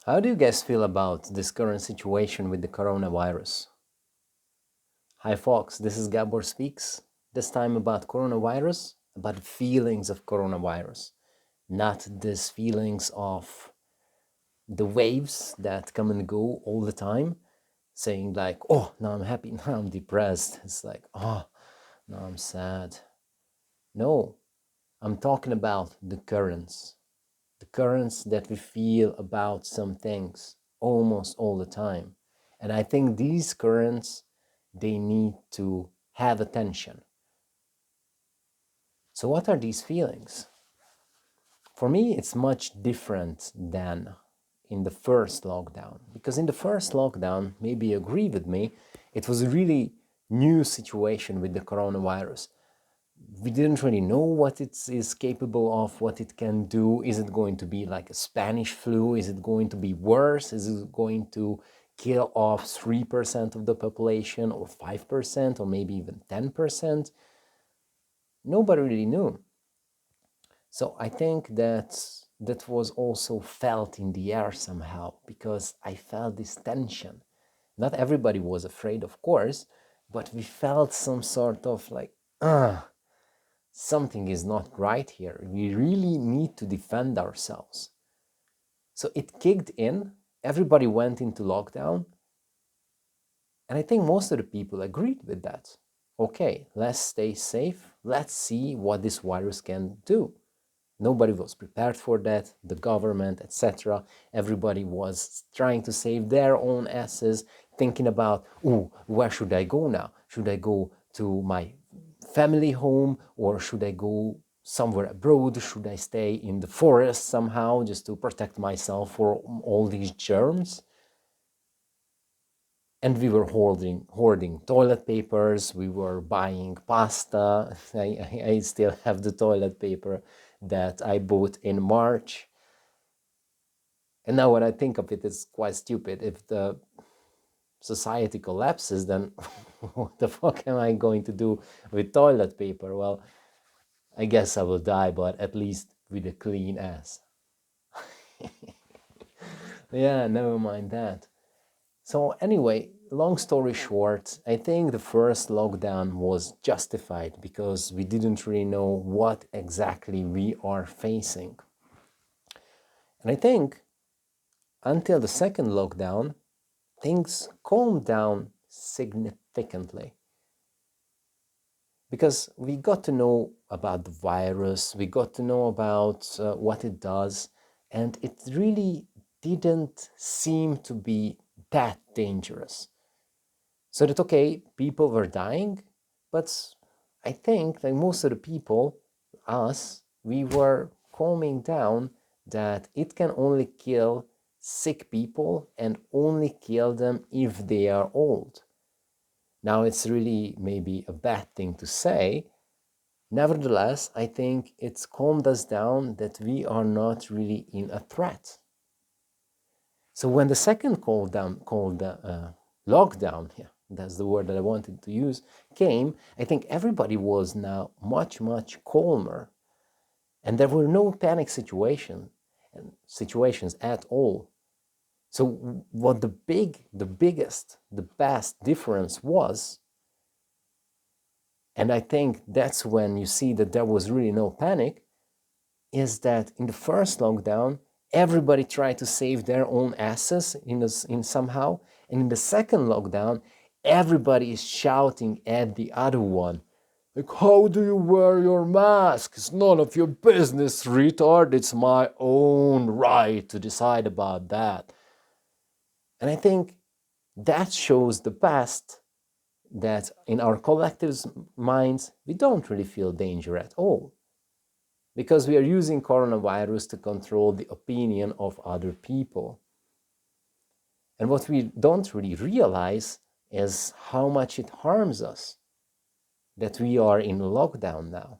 How do you guys feel about this current situation with the coronavirus? Hi folks, this is Gabor Speaks. This time about coronavirus, about feelings of coronavirus, not these feelings of the waves that come and go all the time, saying like, oh, now I'm happy, now I'm depressed. It's like, oh, now I'm sad. No, I'm talking about the currents that we feel about some things almost all the time. And I think these currents, they need to have attention. So what are these feelings? For me, it's much different than in the first lockdown, because in the first lockdown, maybe you agree with me, it was a really new situation with the coronavirus. We didn't really know what it is capable of, what it can do. Is it going to be like a Spanish flu? Is it going to be worse? Is it going to kill off 3% of the population, or 5%, or maybe even 10%? Nobody really knew. So I think that was also felt in the air somehow, because I felt this tension. Not everybody was afraid, of course, but we felt some sort of like, something is not right here. We really need to defend ourselves. So it kicked in, everybody went into lockdown, and I think most of the people agreed with that. Okay, let's stay safe, let's see what this virus can do. Nobody was prepared for that, the government, etc. Everybody was trying to save their own asses, thinking about, oh, where should I go now? Should I go to my family home, or should I go somewhere abroad? Should I stay in the forest somehow just to protect myself for all these germs? And we were hoarding toilet papers, we were buying pasta. I still have the toilet paper that I bought in March. And now when I think of it, it's quite stupid. If the society collapses, then what the fuck am I going to do with toilet paper? Well, I guess I will die, but at least with a clean ass. Yeah, never mind that. So anyway, long story short, I think the first lockdown was justified because we didn't really know what exactly we are facing. And I think until the second lockdown, things calmed down significantly. Because we got to know about the virus, we got to know about what it does, and it really didn't seem to be that dangerous. So that, okay, people were dying, but I think like most of the people, us, we were calming down that it can only kill sick people and only kill them if they are old. Now, it's really maybe a bad thing to say. Nevertheless, I think it's calmed us down that we are not really in a threat. So when the second lockdown, yeah, that's the word that I wanted to use, came, I think everybody was now much, much calmer. And there were no panic situations at all. So what the biggest, the best difference was, and I think that's when you see that there was really no panic, is that in the first lockdown, everybody tried to save their own asses in somehow. And in the second lockdown, everybody is shouting at the other one. Like, how do you wear your mask? It's none of your business, retard. It's my own right to decide about that. And I think that shows the best that in our collective minds, we don't really feel danger at all, because we are using coronavirus to control the opinion of other people. And what we don't really realize is how much it harms us that we are in lockdown now.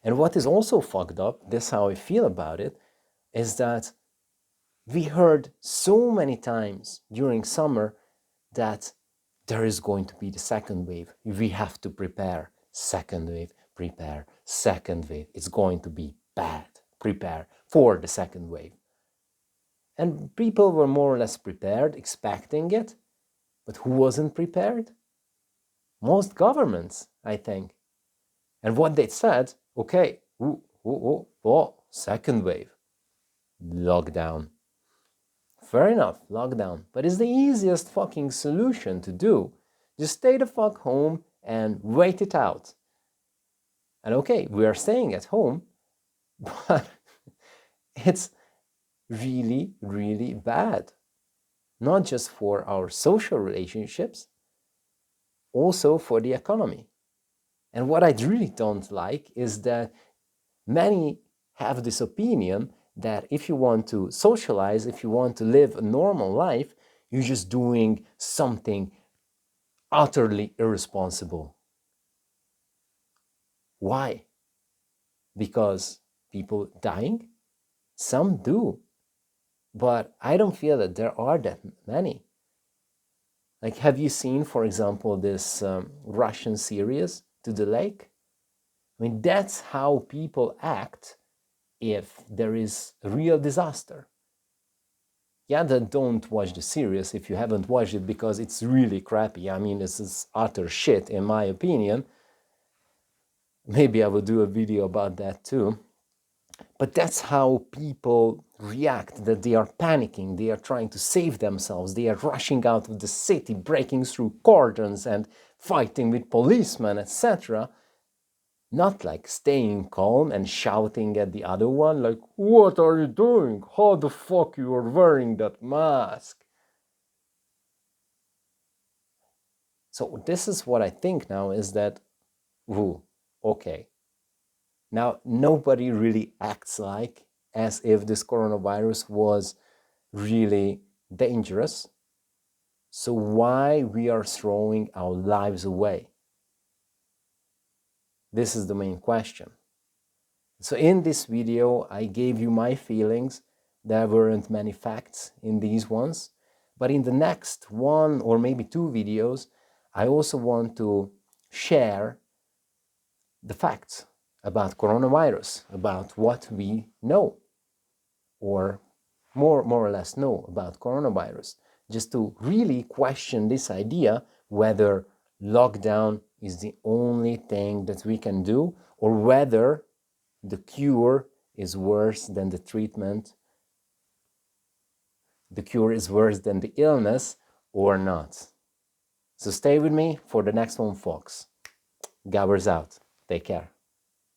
And what is also fucked up, this is how I feel about it, is that we heard so many times during summer that there is going to be the second wave. We have to prepare. Second wave, prepare. Second wave, it's going to be bad. Prepare for the second wave. And people were more or less prepared, expecting it. But who wasn't prepared? Most governments, I think. And what they said, okay, second wave, lockdown. Fair enough, lockdown. But it's the easiest fucking solution to do. Just stay the fuck home and wait it out. And okay, we are staying at home, but it's really, really bad. Not just for our social relationships, also for the economy. And what I really don't like is that many have this opinion that if you want to socialize, if you want to live a normal life, you're just doing something utterly irresponsible. Why? Because people dying? Some do. But I don't feel that there are that many. Like, have you seen, for example, this Russian series, To the Lake? I mean, that's how people act if there is a real disaster. Yeah, then don't watch the series if you haven't watched it, because it's really crappy. I mean, this is utter shit, in my opinion. Maybe I will do a video about that too. But that's how people react, that they are panicking, they are trying to save themselves, they are rushing out of the city, breaking through cordons and fighting with policemen, etc. Not like staying calm and shouting at the other one like, what are you doing? How the fuck you are wearing that mask? So this is what I think now, is that, ooh, okay. Now, nobody really acts like as if this coronavirus was really dangerous. So why we are throwing our lives away? This is the main question. So in this video, I gave you my feelings. There weren't many facts in these ones. But in the next one or maybe two videos, I also want to share the facts about coronavirus, about what we know, or more or less know about coronavirus, just to really question this idea whether lockdown is the only thing that we can do, or whether the cure is worse than the treatment, the cure is worse than the illness, or not. So stay with me for the next one, folks. Gabbers out. Take care.